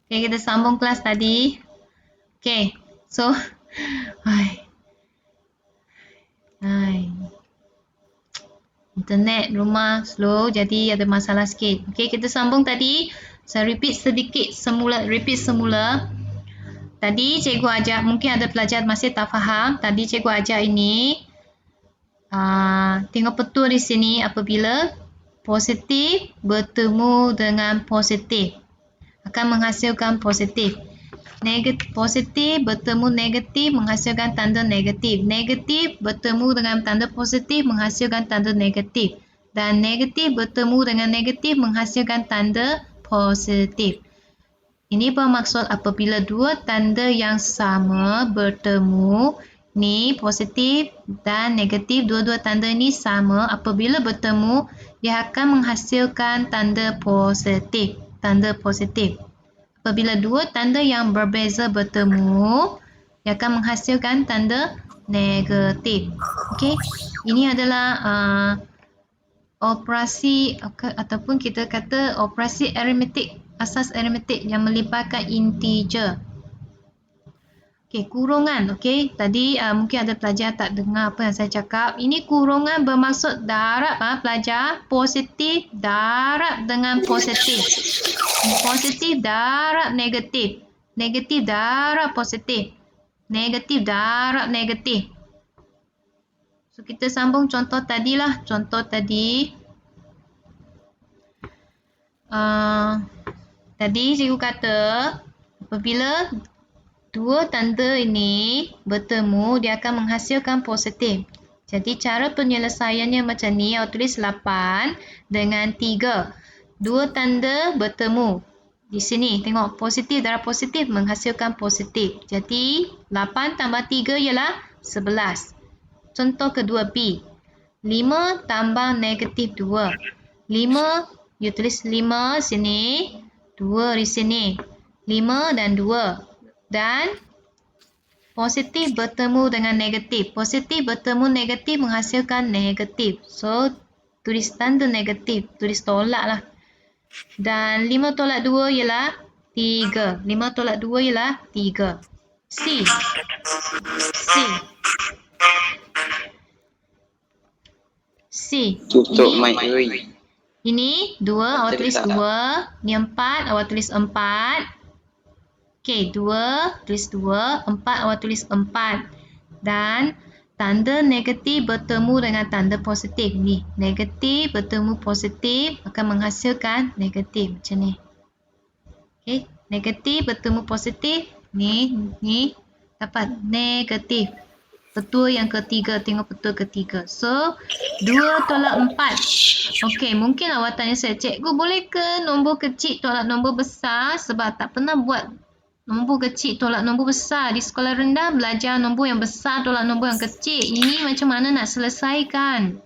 Okay, kita sambung kelas tadi. Okay, so, hai, internet rumah slow jadi ada masalah sikit. Okay, kita sambung tadi. Saya repeat sedikit semula. Tadi cikgu ajar, mungkin ada pelajar masih tak faham. Tadi cikgu ajar ini, tengok betul di sini apabila positif bertemu dengan positif akan menghasilkan positif. Positif bertemu negatif menghasilkan tanda negatif. Negatif bertemu dengan tanda positif menghasilkan tanda negatif. Dan negatif bertemu dengan negatif menghasilkan tanda positif. Ini bermaksud apabila dua tanda yang sama bertemu, ni positif dan negatif, dua-dua tanda ini sama, apabila bertemu, dia akan menghasilkan tanda positif. Tanda positif. Apabila dua tanda yang berbeza bertemu, dia akan menghasilkan tanda negatif. Okey, ini adalah operasi ataupun kita kata operasi aritmetik, asas aritmetik yang melibatkan integer. Okey, kurungan. Okey, tadi mungkin ada pelajar tak dengar apa yang saya cakap. Ini kurungan bermaksud darab pelajar, positif darab dengan positif. Positif darab negatif. Negatif darab positif. Negatif darab negatif. So, kita sambung contoh tadilah. Contoh tadi. Tadi cikgu kata apabila dua tanda ini bertemu, dia akan menghasilkan positif. Jadi cara penyelesaiannya macam ni, awak tulis 8 dengan 3. Dua tanda bertemu. Di sini tengok positif darab positif menghasilkan positif. Jadi 8 tambah 3 ialah 11. Contoh kedua B. 5 tambah negatif 2. 5, you tulis 5 sini, 2 di sini. 5 dan 2. Dan positif bertemu dengan negatif. Positif bertemu negatif menghasilkan negatif. So, tulis tanda negatif. Tulis tolak lah. Dan 5 tolak 2 ialah 3. 5 tolak 2 ialah 3. C. Tutup mic Rui. Ini 2, awak tulis 2. Ini 4, awak tulis 4. Okey, 2, tulis 2. 4, awak tulis 4. Dan tanda negatif bertemu dengan tanda positif. Ni, negatif bertemu positif akan menghasilkan negatif. Macam ni. Okey, negatif bertemu positif. Ni, dapat negatif. Betul yang ketiga, tengok betul ketiga. So, 2 tolak 4. Okey, mungkin awak tanya saya, cikgu boleh ke nombor kecil tolak nombor besar? Sebab tak pernah buat nombor kecil tolak nombor besar. Di sekolah rendah belajar nombor yang besar tolak nombor yang kecil. Ini macam mana nak selesaikan?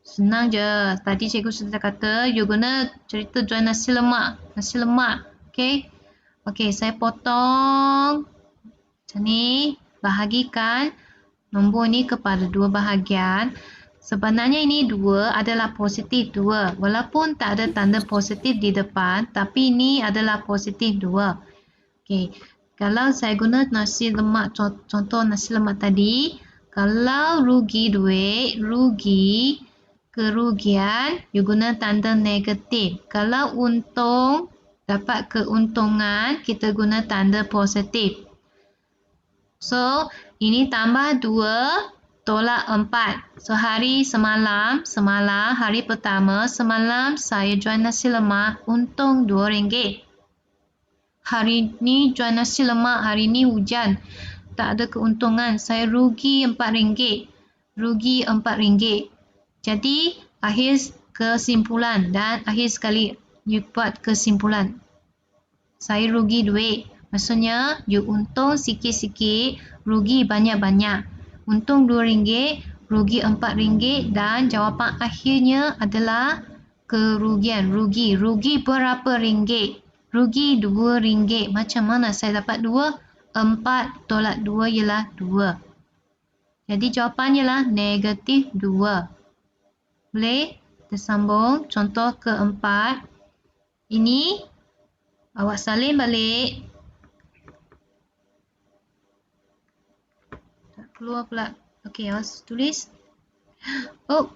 Senang je. Tadi cikgu sudah kata, you guna cerita jual nasi lemak. Nasi lemak. Okey. Okey, saya potong. Macam ni. Bahagikan nombor ni kepada dua bahagian. Sebenarnya ini 2 adalah positif 2. Walaupun tak ada tanda positif di depan, tapi ini adalah positif 2. Okey, kalau saya guna nasi lemak, contoh nasi lemak tadi, kalau rugi duit, rugi, kerugian, you guna tanda negatif. Kalau untung, dapat keuntungan, kita guna tanda positif. So, ini tambah 2 tolak 4. So, semalam, hari pertama, semalam saya jual nasi lemak, untung RM2. Hari ni jual nasi lemak, hari ni hujan. Tak ada keuntungan. Saya rugi RM4. Rugi RM4. Jadi, akhir kesimpulan dan akhir sekali you buat kesimpulan. Saya rugi duit. Maksudnya, you untung sikit-sikit, rugi banyak-banyak. Untung RM2, rugi RM4 dan jawapan akhirnya adalah kerugian. Rugi berapa ringgit? Rugi RM2. Macam mana saya dapat 2? 4 tolak 2 ialah 2. Jadi jawapannya ialah negatif 2. Boleh? Kita sambung contoh keempat. Ini Awak salin balik. Tak keluar pula. Okey, awak tulis. Oh.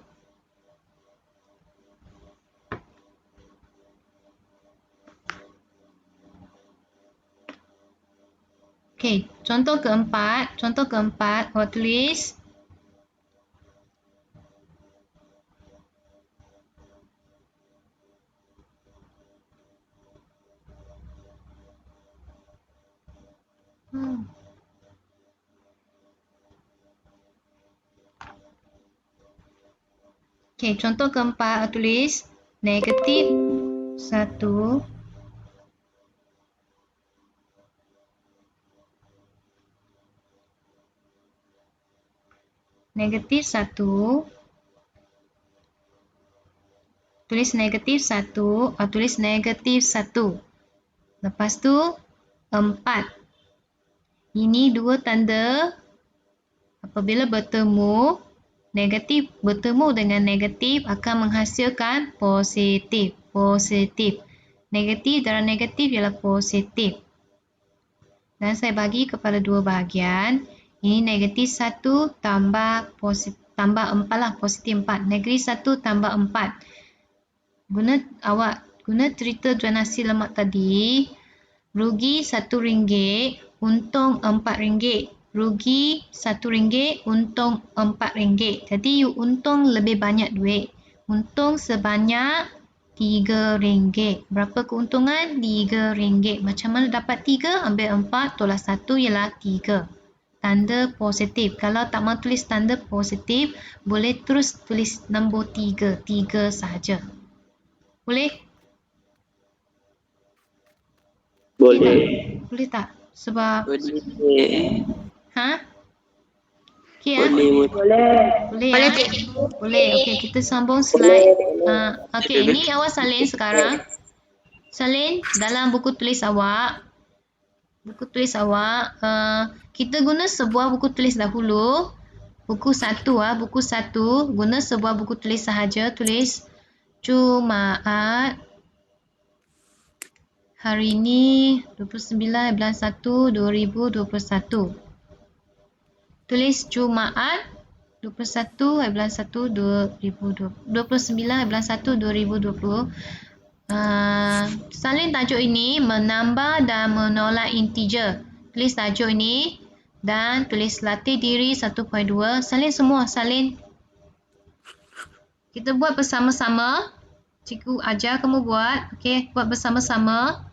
Okey, contoh keempat. Awak tulis. Okey, contoh keempat awak tulis negatif 1 negatif 1 tulis negatif 1 atau tulis negatif 1. Lepas tu 4. Ini dua tanda apabila bertemu, negatif bertemu dengan negatif akan menghasilkan positif. Positif. Negatif darab negatif ialah positif. Dan saya bagi kepada dua bahagian. Ini negatif 1 tambah 4 lah, positif 4. Negatif 1 tambah 4. Guna cerita jual nasi lemak tadi, rugi RM1, untung RM4. Rugi RM1, untung RM4. Jadi you untung lebih banyak duit. Untung sebanyak RM3. Berapa keuntungan? RM3. Macam mana dapat 3? Ambil 4, tolak 1 ialah 3. Tanda positif. Kalau tak mahu tulis tanda positif, boleh terus tulis nombor 3. 3 sahaja. Boleh? Boleh. Boleh tak? Sebab... Boleh. Ha? Okey ya? Boleh. Boleh ya? Boleh. Okey, kita sambung slide. Okey, ini awak salin sekarang. Salin dalam buku tulis awak. Kita guna sebuah buku tulis dahulu. Buku 1 buku 1. Guna sebuah buku tulis sahaja. Tulis Jumaat. Hari ini 29 bulan 1 2021. Tulis Jumaat 21 bulan 1 2020. 29 bulan 1 2020. Salin tajuk ini menambah dan menolak integer. Tulis tajuk ini dan tulis latih diri 1.2. Salin semua, salin. Kita buat bersama-sama. Cikgu ajar kamu buat. Okey, buat bersama-sama.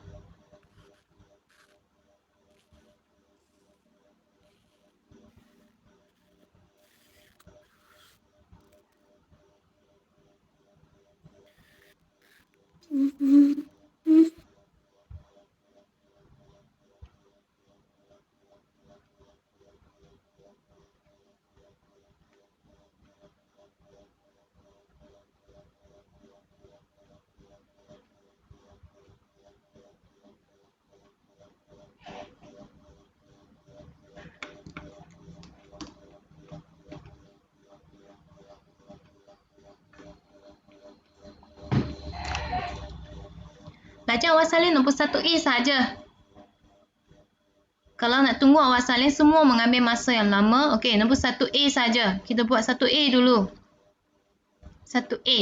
Belajar awak salin nombor 1A sahaja. Kalau nak tunggu awak salin semua mengambil masa yang lama. Okey, nombor 1A saja. Kita buat 1A dulu. 1A.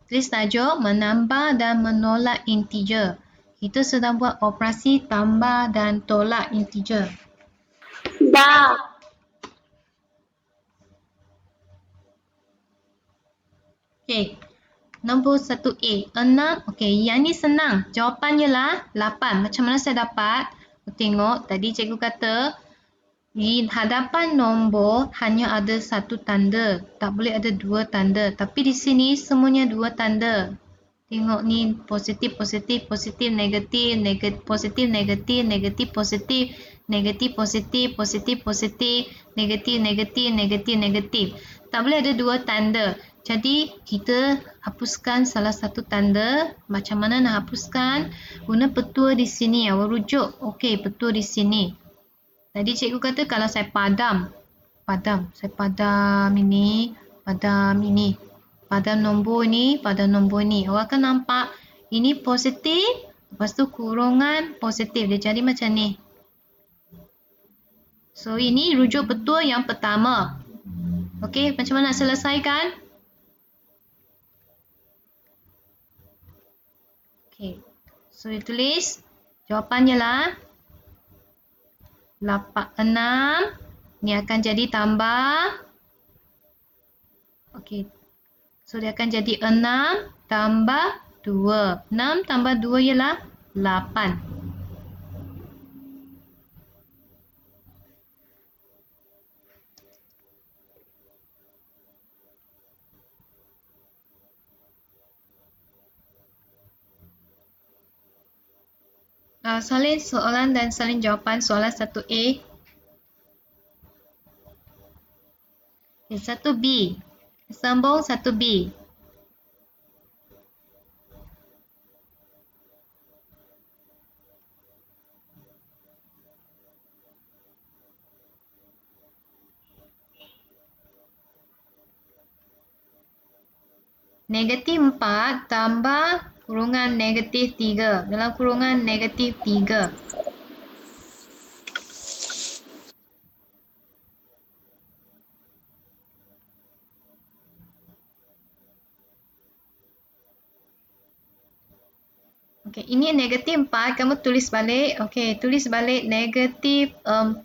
Tulis tajuk menambah dan menolak integer. Kita sedang buat operasi tambah dan tolak integer. Dah. Okey. Nombor 1A. 6. Okey, yang ni senang. Jawapannya lah 8. Macam mana saya dapat? Tengok, tadi cikgu kata di hadapan nombor hanya ada satu tanda. Tak boleh ada dua tanda. Tapi di sini semuanya dua tanda. Tengok ni positif, positif, positif, negatif, positif, negatif, negatif, positif, negatif, positif, positif, positif, negatif, negatif, negatif, negatif. Tak boleh ada dua tanda. Jadi kita hapuskan salah satu tanda. Macam mana nak hapuskan? Guna petua di sini. Awak rujuk. Okey, petua di sini. Tadi cikgu kata kalau saya padam. Saya padam ini. Padam nombor ni. Awak akan nampak ini positif. Lepas tu kurungan positif. Dia jadi macam ni. So, ini rujuk betul yang pertama. Okey, macam mana nak selesaikan? Okey. So, dia tulis jawapannya lah 6. Ni akan jadi tambah. Okey. So, dia akan jadi 6 tambah 2. 6 tambah 2 ialah 8. Salin soalan dan salin jawapan soalan 1A. 1B. Sambung 1B. Negatif 4 tambah kurungan negatif 3 dalam kurungan negatif 3. Okey, ini negatif 4, kamu tulis balik. Okey, tulis balik negatif 4.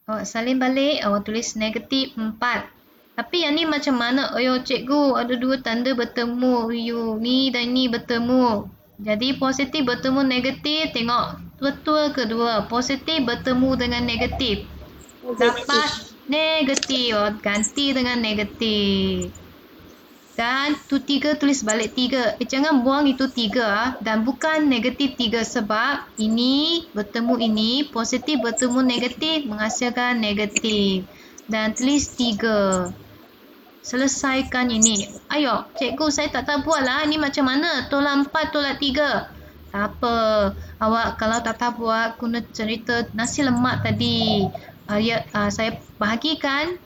Awak salin balik, awak tulis negatif 4. Tapi yang ni macam mana? Ayo cikgu, ada dua tanda bertemu. Ni dan ni bertemu. Jadi positif bertemu negatif, tengok betul kedua. Positif bertemu dengan negatif. Dapat negatif. Ganti dengan negatif. Dan tu 3 tulis balik 3. Jangan buang itu 3 dan bukan negatif 3 sebab ini bertemu ini, positif bertemu negatif menghasilkan negatif. Dan tulis 3. Selesaikan ini. Ayo, cikgu saya tak tahu buat lah. Ini macam mana? Tolak 4, tolak 3. Tak apa. Awak kalau tak tahu buat, guna cerita nasi lemak tadi. Saya bahagikan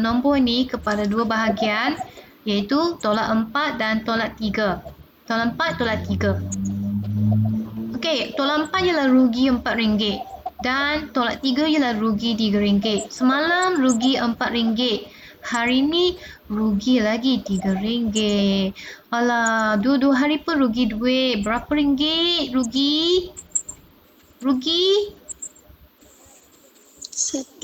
nombor ni kepada dua bahagian. Iaitu tolak 4 dan tolak 3. Tolak 4, tolak 3. Okey, tolak 4 ialah rugi RM4. Dan tolak 3 ialah rugi RM3. Semalam rugi RM4. Hari ni rugi lagi RM3. Alah, dua-dua hari pun rugi duit. Berapa ringgit rugi? Rugi? 1.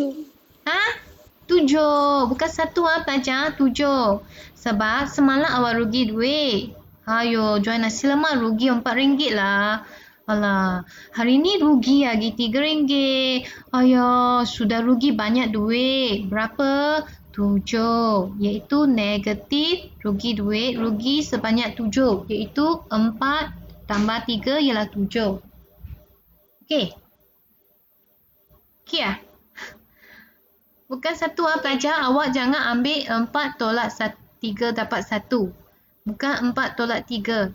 7. Bukan 1 pelajar. 7. Sebab semalam awak rugi duit. Ayo, jual nasi lemak rugi RM4 lah. Alah, hari ni rugi lagi RM3. Ayo, sudah rugi banyak duit. Berapa? 7. Iaitu negatif rugi duit. Rugi sebanyak 7. Iaitu 4 tambah 3 ialah 7. Okey. Okey lah. Bukan 1 pelajar. Awak jangan ambil 4 tolak 3 dapat 1. Bukan 4 tolak 3.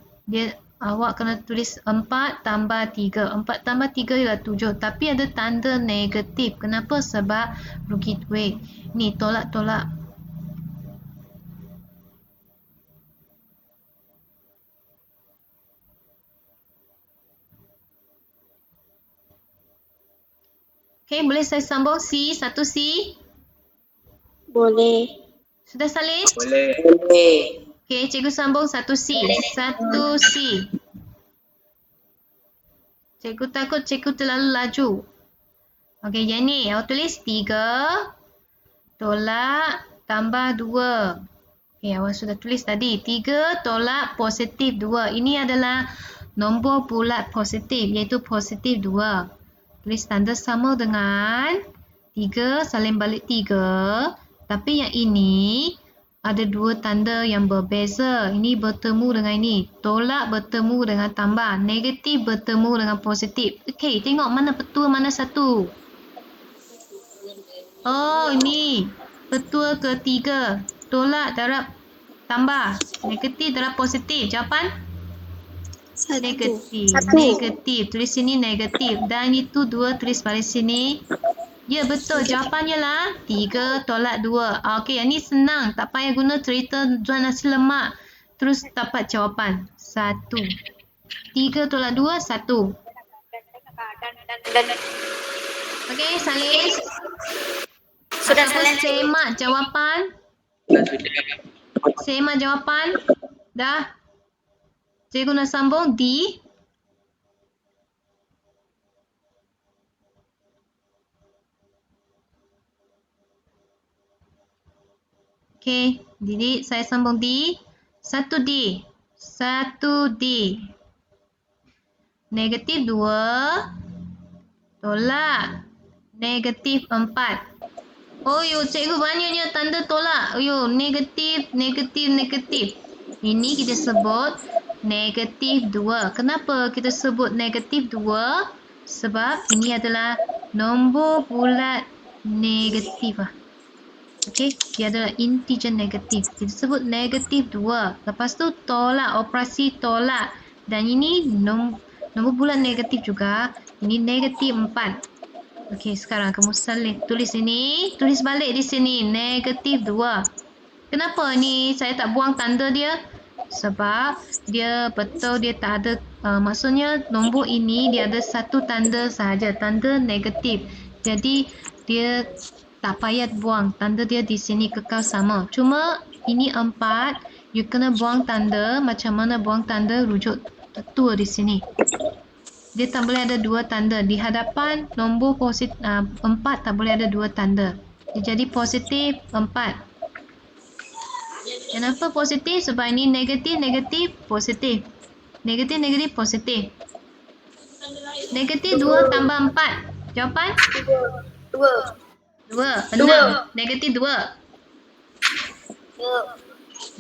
Awak kena tulis 4 tambah 3. 4 tambah 3 ialah 7. Tapi ada tanda negatif. Kenapa? Sebab rugi duit. Ni tolak-tolak. Okey, boleh saya sambung C? 1C? Boleh. Sudah salin? Boleh. Okey, cikgu sambung 1C. 1C. Cikgu takut cikgu terlalu laju. Okey, yang ni. Awak tulis 3 tolak tambah 2. Okey, awak sudah tulis tadi. 3 tolak positif 2. Ini adalah nombor bulat positif, iaitu positif 2. Tulis tanda sama dengan 3 salin balik 3. Tapi yang ini ada dua tanda yang berbeza. Ini bertemu dengan ini. Tolak bertemu dengan tambah. Negatif bertemu dengan positif. Okey, tengok mana betul mana satu. Oh, ini. Betul ketiga. Tolak darab tambah. Negatif darab positif. Jawapan? 1. Negatif. 1. Negatif. Tulis sini negatif. Dan itu 2 tulis balik sini. Ya, betul. Jawapannya lah 3 tolak 2. Okey, yang ni senang. Tak payah guna cerita jual nasi lemak. terus dapat jawapan. 1. 3 tolak 2, 1. Okey, Salin. Sudah Ataupun selesai. semak jawapan. Semak jawapan. Dah. Cikgu nak sambung D. Okey, Didik saya sambung D. 1D. 1D. Negatif 2 tolak negatif 4. Oh yo, cikgu banyaknya tanda tolak. Yo, negatif, negatif, negatif. Ini kita sebut negatif 2. Kenapa kita sebut negatif 2? Sebab ini adalah nombor bulat negatif. Okey, dia adalah integer negatif. Kita sebut negatif 2. Lepas tu tolak, operasi tolak. Dan ini nombor bulat negatif juga. Ini negatif 4. Okey, sekarang kamu tulis ini. Tulis balik di sini. Negatif 2. Kenapa ni saya tak buang tanda dia? Sebab dia betul dia tak ada, maksudnya nombor ini dia ada satu tanda sahaja. Tanda negatif. Jadi dia tak payah buang. Tanda dia di sini kekal sama. Cuma ini 4. You kena buang tanda. Macam mana buang tanda? Rujuk tetua di sini. Dia tak boleh ada dua tanda. Di hadapan nombor 4 tak boleh ada dua tanda. Dia jadi positif 4. Kenapa positif? Sebab ini negatif, negatif, positif. Negatif, negatif, positif. Negatif 2 tambah 4. Jawapan? 2. 2. 6. Negatif 2.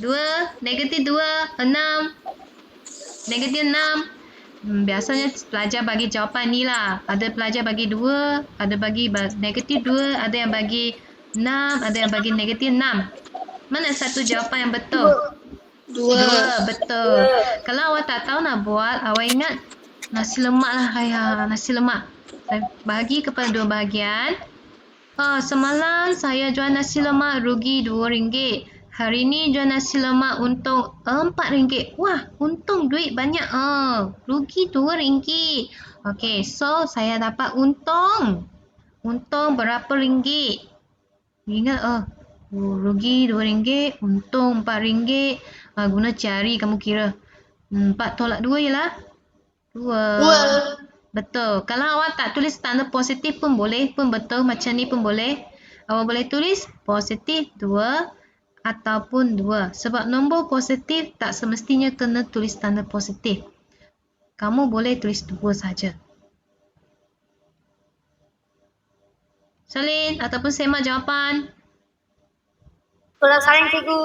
2. Negatif 2. 6. Negatif 6. Biasanya pelajar bagi jawapan ni lah. Ada pelajar bagi 2, ada bagi negatif 2, ada yang bagi 6, ada yang bagi negatif 6. Mana satu jawapan yang betul? 2, betul. Kalau awak tak tahu nak buat, awak ingat nasi lemak lah. Nasi lemak. Saya bagi kepada dua bahagian. Semalam saya jual nasi lemak rugi RM2. Hari ni jual nasi lemak untung RM4. Wah, untung duit banyak. Rugi RM2. Okey, so saya dapat untung. Untung berapa ringgit? Ingat, rugi RM2, untung RM4. Guna jari kamu kira. 4 tolak 2 ialah 2. Betul. Kalau awak tak tulis tanda positif pun boleh, pun betul. Macam ni pun boleh. Awak boleh tulis positif 2 ataupun 2. Sebab nombor positif tak semestinya kena tulis tanda positif. Kamu boleh tulis 2 saja. Salin ataupun semak jawapan. Sudah saling cikgu.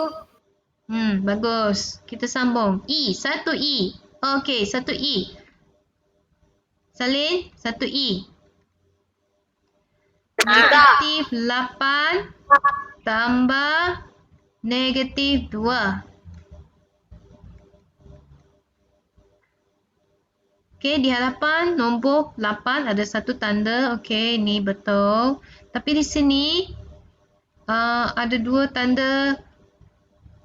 Bagus. Kita sambung. 1 E. Okey, 1 E. Salin, 1 E. Negatif 8 tambah negatif 2. Okey, di hadapan nombor 8 ada satu tanda. Okey, ini betul. Tapi di sini ada dua tanda,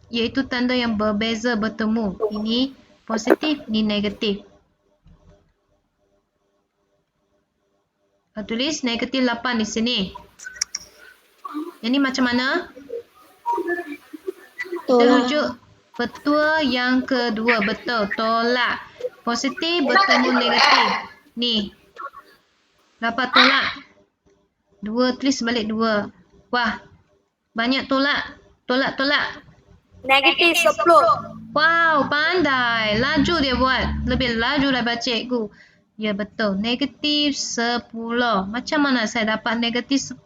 iaitu tanda yang berbeza bertemu. Ini positif, ini negatif. Tulis negatif 8 di sini. Ini macam mana? Kita rujuk betul yang kedua. Betul. Tolak. Positif bertemu negatif. Ni. Dapat tolak. 2, tulis balik 2. Wah. Banyak tolak. Tolak. Negatif 10. Wow, pandai. Laju dia buat. Lebih laju daripada cikgu. Ya, betul. Negatif 10. Macam mana saya dapat negatif 10?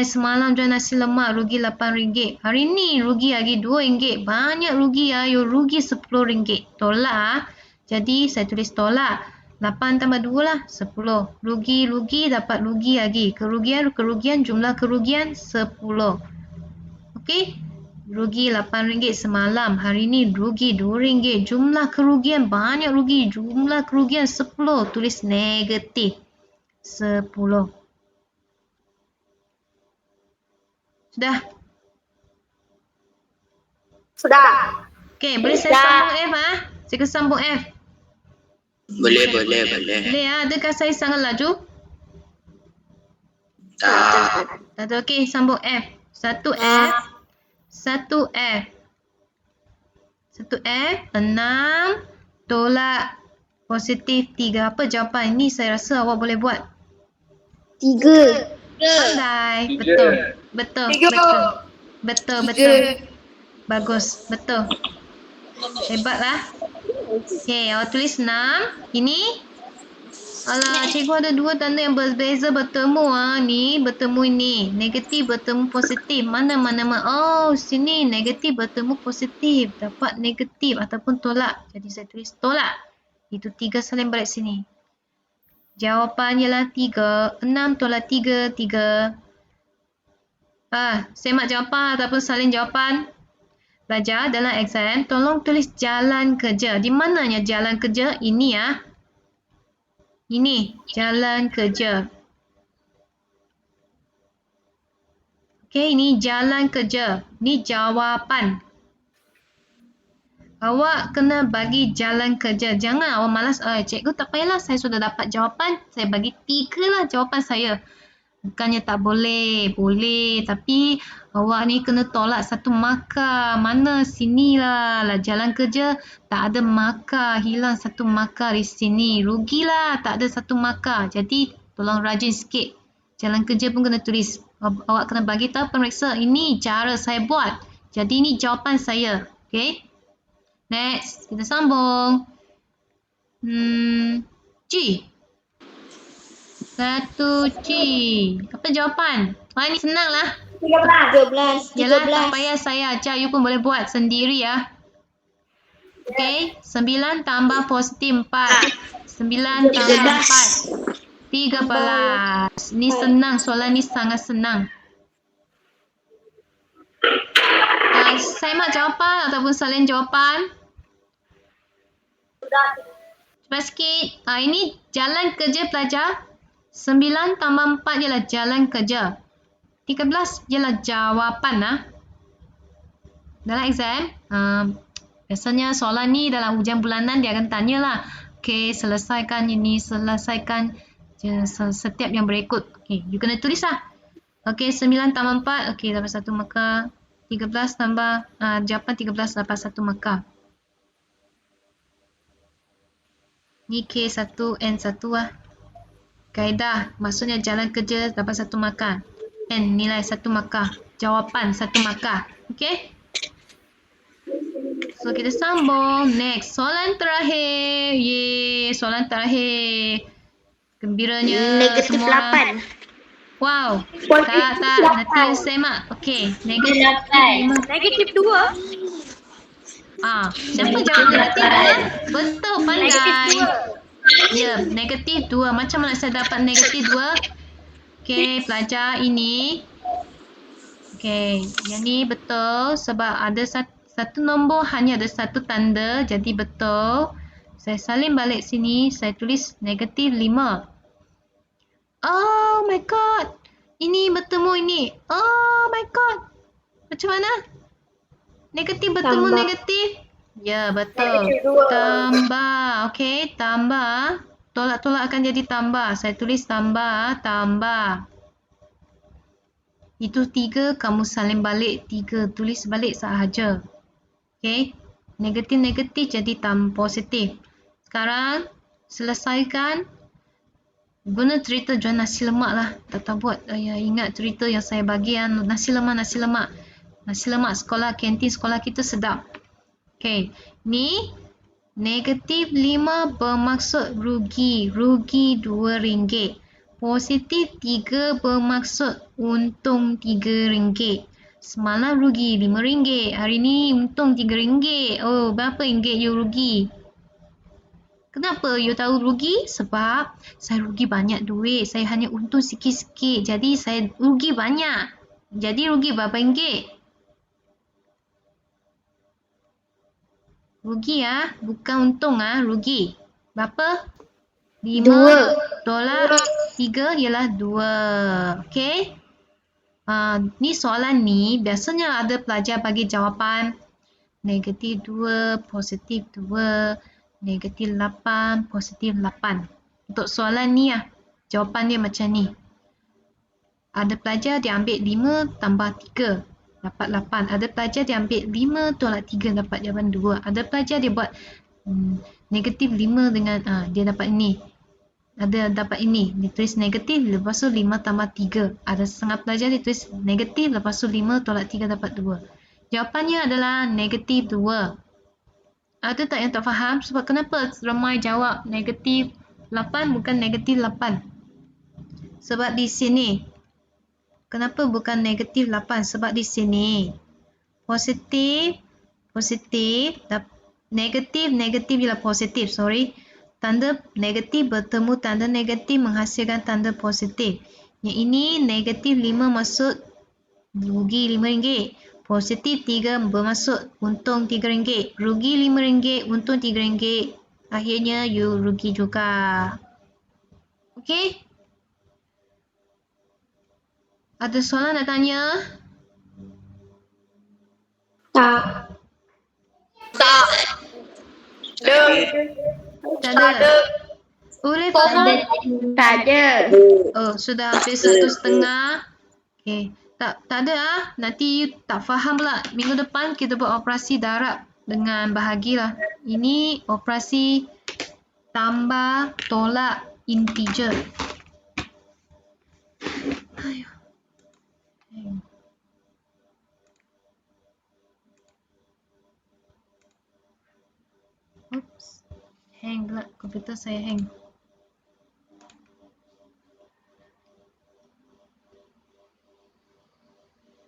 Semalam jual nasi lemak rugi RM8. Hari ni rugi lagi RM2. Banyak rugi. Rugi RM10. Tolak. Jadi saya tulis tolak. 8 tambah 2 lah 10. Rugi dapat rugi lagi. Kerugian jumlah kerugian 10. Okey. Rugi RM8 semalam. Hari ni rugi RM2. Jumlah kerugian banyak rugi. Jumlah kerugian 10. Tulis negatif 10. Sudah? Sudah. Okey, boleh saya sambung F ah? Cikgu sambung F. Boleh. Boleh ah. Adakah saya sangat laju? Tak. Tak ada. Okey, sambung F. 1 F. 1 F. 1 F. 6 tolak positif 3. Apa jawapan? Ini saya rasa awak boleh buat. 3. Pandai. Tiga. Betul. Tiga. Betul. Bagus. Betul. Hebatlah. Okey, awak tulis 6. Ini. Alah, cikgu ada 2 tanda yang berbeza bertemu ah. Ni bertemu ini. Negatif bertemu positif. Mana? Oh, sini negatif bertemu positif. Dapat negatif ataupun tolak. Jadi saya tulis tolak. Itu 3 saling balik sini. Jawapan ialah 3. 6 tolak 3. 3. Semak jawapan ataupun salin jawapan. Pelajar dalam exam, tolong tulis jalan kerja. Di mananya jalan kerja? Ini ya. Ini jalan kerja. Okey, ini jalan kerja. Ini jawapan. Awak kena bagi jalan kerja. Jangan awak malas. Cikgu tak payahlah, saya sudah dapat jawapan. Saya bagi 3 lah jawapan saya. Bukannya tak boleh. Boleh. Tapi awak ni kena tolak 1 markah. Mana? Sinilah. Jalan kerja tak ada markah. Hilang 1 markah di sini. Rugilah tak ada 1 markah. Jadi tolong rajin sikit. Jalan kerja pun kena tulis. Awak kena bagi tahu pemeriksa. Ini cara saya buat. Jadi ini jawapan saya. Okay. Next. Kita sambung. G. 1 G. Apa jawapan? Ini senang lah. 13. Yalah, tak payah saya ajar. You pun boleh buat sendiri ya. Okay. 9 tambah positif 4. 9 tambah 4. 13. Ni senang. Soalan ni sangat senang. Semak jawapan ataupun salin jawapan. Cepat sikit. Ini jalan kerja pelajar. 9 tambah 4 ialah jalan kerja. 13 ialah jawapan lah. Dalam exam, biasanya soalan ni dalam ujian bulanan dia akan tanya lah. Okay, selesaikan ini, selesaikan setiap yang berikut. Okay, you kena tulis lah. Okay, 9 tambah 4, okay, dapat 1 markah. 13 tambah, jawapan 13 dapat 1 markah. Ni K1N1 lah. Kaedah, maksudnya jalan kerja dapat 1 markah. N nilai 1 markah. Jawapan 1 markah. Okay? So, kita sambung. Next, soalan terakhir. Yeay, soalan terakhir. Gembiranya Negatif semua orang. 8. Wow. Tak. Nanti you semak. Okay. Negatif 5. Negatif 2. Siapa jawab negatif 2? Betul, pandai. Negatif 2. Ya, negatif 2. Macam mana saya dapat negatif 2? Okey, pelajar ini. Okey, yang ni betul sebab ada satu nombor hanya ada 1 tanda. Jadi betul. Saya salin balik sini. Saya tulis negatif 5. Oh my god. Ini bertemu ini. Oh my god. Macam mana? Negatif bertemu Tambah. negatif. Ya, betul. Negatif 2. Tambah. Okey, tambah. Tolak-tolak akan jadi tambah. Saya tulis tambah. Itu 3, kamu salin balik 3. Tulis balik sahaja. Okey. Negatif-negatif jadi positif. Sekarang, selesaikan. Guna cerita jual nasi lemak lah. Tak buat. Ingat cerita yang saya bagi. Nasi lemak. Nasi lemak sekolah, kantin sekolah kita sedap. Okey. Ni negatif 5 bermaksud rugi. Rugi RM2. Positif 3 bermaksud untung RM3. Semalam rugi RM5. Hari ni untung RM3. Oh, berapa ringgit you rugi? Kenapa you tahu rugi? Sebab saya rugi banyak duit. Saya hanya untung sikit-sikit. Jadi saya rugi banyak. Jadi rugi berapa ringgit? Rugi bukan untung rugi. Berapa? 5 tolak 3 ialah 2. Okey? Ni soalan ni biasanya ada pelajar bagi jawapan negatif 2, positif 2, negatif 8, positif 8. Untuk soalan ni lah, jawapan dia macam ni. Ada pelajar dia ambil 5 tambah 3 dapat 8. Ada pelajar dia ambil 5 tolak 3 dapat jawapan 2. Ada pelajar dia buat negatif 5 dengan dia dapat ini. Ada dapat ini. Dia tulis negatif lepas tu 5 tambah 3. Ada setengah pelajar dia tulis negatif lepas tu 5 tolak 3 dapat 2. Jawapannya adalah negatif 2. Ada tak yang tak faham? Sebab kenapa ramai jawab negatif 8 bukan negatif 8? Sebab di sini. Kenapa bukan negatif 8? Sebab di sini. Positif, positif, negatif ialah positif, sorry. Tanda negatif bertemu tanda negatif menghasilkan tanda positif. Yang ini negatif 5 maksud rugi RM5. Positif 3 bermaksud untung RM3. Rugi RM5, untung RM3. Akhirnya you rugi juga. Okey? Ada soalan nak tanya? Tak. Tak. Tak ada. Boleh Tak ada. Oh, sudah hampir 1.5. Okey. Tak ada ah. Nanti you tak faham pula. Minggu depan kita buat operasi darab dengan bahagilah. Ini operasi tambah tolak integer. Ayuh. Oops. Hang pula. Komputer saya hang.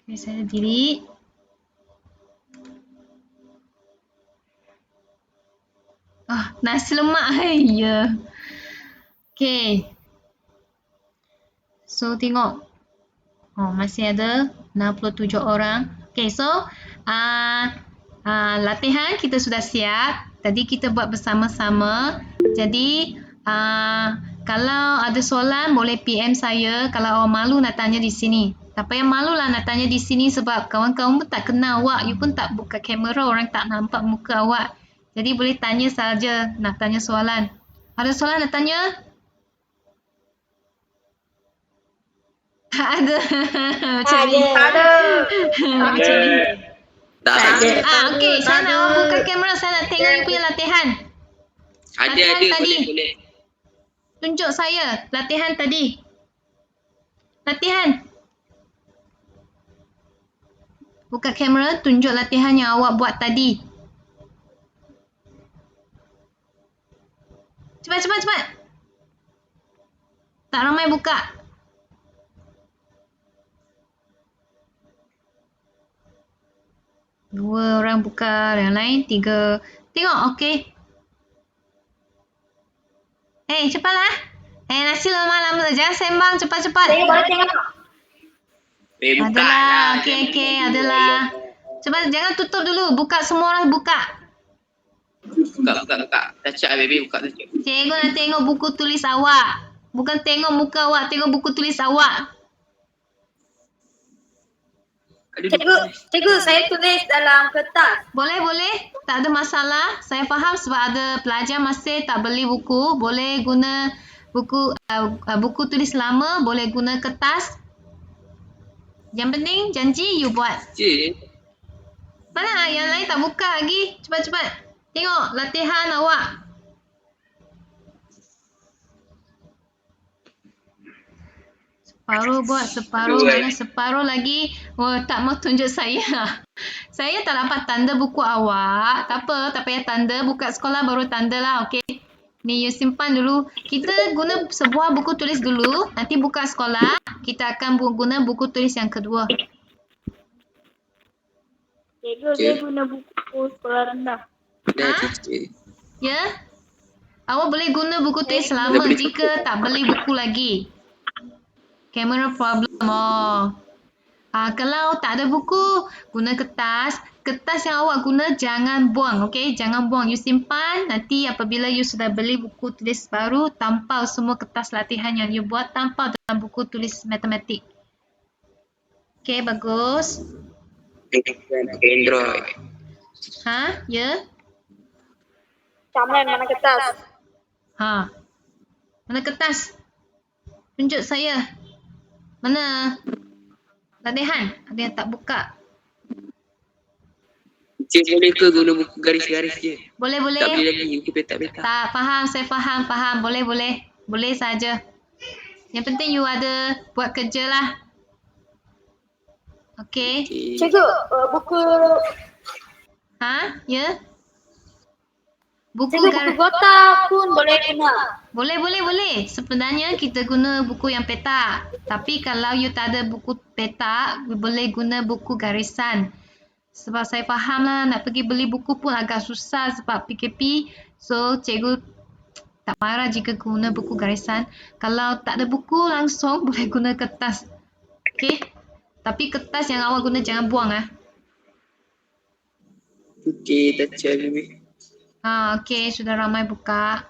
Okay, saya delete. Nasi lemak. Ya. Okay. So, tengok. Masih ada 67 orang. Okay, so latihan kita sudah siap. Tadi kita buat bersama-sama. Jadi, kalau ada soalan boleh PM saya. Kalau awak malu nak tanya di sini. Tak payah malu lah nak tanya di sini sebab kawan-kawan pun tak kenal awak. You pun tak buka kamera, orang tak nampak muka awak. Jadi boleh tanya saja nak tanya soalan. Ada soalan nak tanya? Tak ada. Macam ni. Tak ada. Macam ni. Tak ada. Okey, saya nak awak buka kamera, saya nak tengok you punya latihan. Latihan Ada. tadi. Boleh. Tunjuk saya latihan tadi. Latihan. Buka kamera, tunjuk latihan yang awak buat tadi. Cepat. Tak ramai buka. Dua orang buka, yang lain 3. Tengok, okey. Cepatlah. Nasi lemak lama. Jangan sembang, cepat-cepat. Saya boleh tengok. Buka Adalah, lah. okey, adalah. Cepat, jangan tutup dulu. Buka, semua orang buka. Buka. Touch up, baby. Buka touch up. Cikgu nak tengok buku tulis awak. Bukan tengok muka awak, tengok buku tulis awak. Cikgu, saya tulis dalam kertas. Boleh. Tak ada masalah. Saya faham sebab ada pelajar masih tak beli buku. Boleh guna buku tulis lama, boleh guna kertas. Yang penting janji you buat. Mana yang lain tak buka lagi? Cepat. Tengok latihan awak. Separuh buat, separuh lagi. Tak mau tunjuk saya. Saya tak dapat tanda buku awak. Tak apa, tak payah tanda. Buka sekolah baru tanda lah, okey? Ni you simpan dulu. Kita guna sebuah buku tulis dulu. Nanti buka sekolah, kita akan guna buku tulis yang kedua. Cikgu, saya guna buku sekolah rendah. Ya? Awak boleh guna buku tulis lama jika tak beli buku lagi. Camera problem. Kalau tak ada buku, guna kertas. Kertas yang awak guna jangan buang, okey? Jangan buang. You simpan. Nanti apabila you sudah beli buku tulis baru, tampal semua kertas latihan yang you buat, tampal dalam buku tulis matematik. Okey, bagus. Android. Ha? Ya? Camlan mana kertas? Ha. Mana kertas? Tunjuk saya. Mana? Latihan. Ada yang tak buka. Cik boleh ke guna buku garis-garis je? Boleh, Tak boleh. boleh lagi buku petak-petak. Tak, faham. Saya faham. Boleh, boleh. Boleh saja. Yang penting you ada buat kerja lah. Okey. Okey. Cikgu, buku Ha? Ya? Buku cikgu buku kotak pun boleh guna. Boleh. Sebenarnya kita guna buku yang petak. Tapi kalau you tak ada buku petak, you boleh guna buku garisan. Sebab saya faham lah, nak pergi beli buku pun agak susah sebab PKP. So, cikgu tak marah jika guna buku garisan. Kalau tak ada buku langsung, boleh guna kertas. Okey? Tapi kertas yang awak guna jangan buang ah. Okey, dah cek baby. Okey, sudah ramai buka.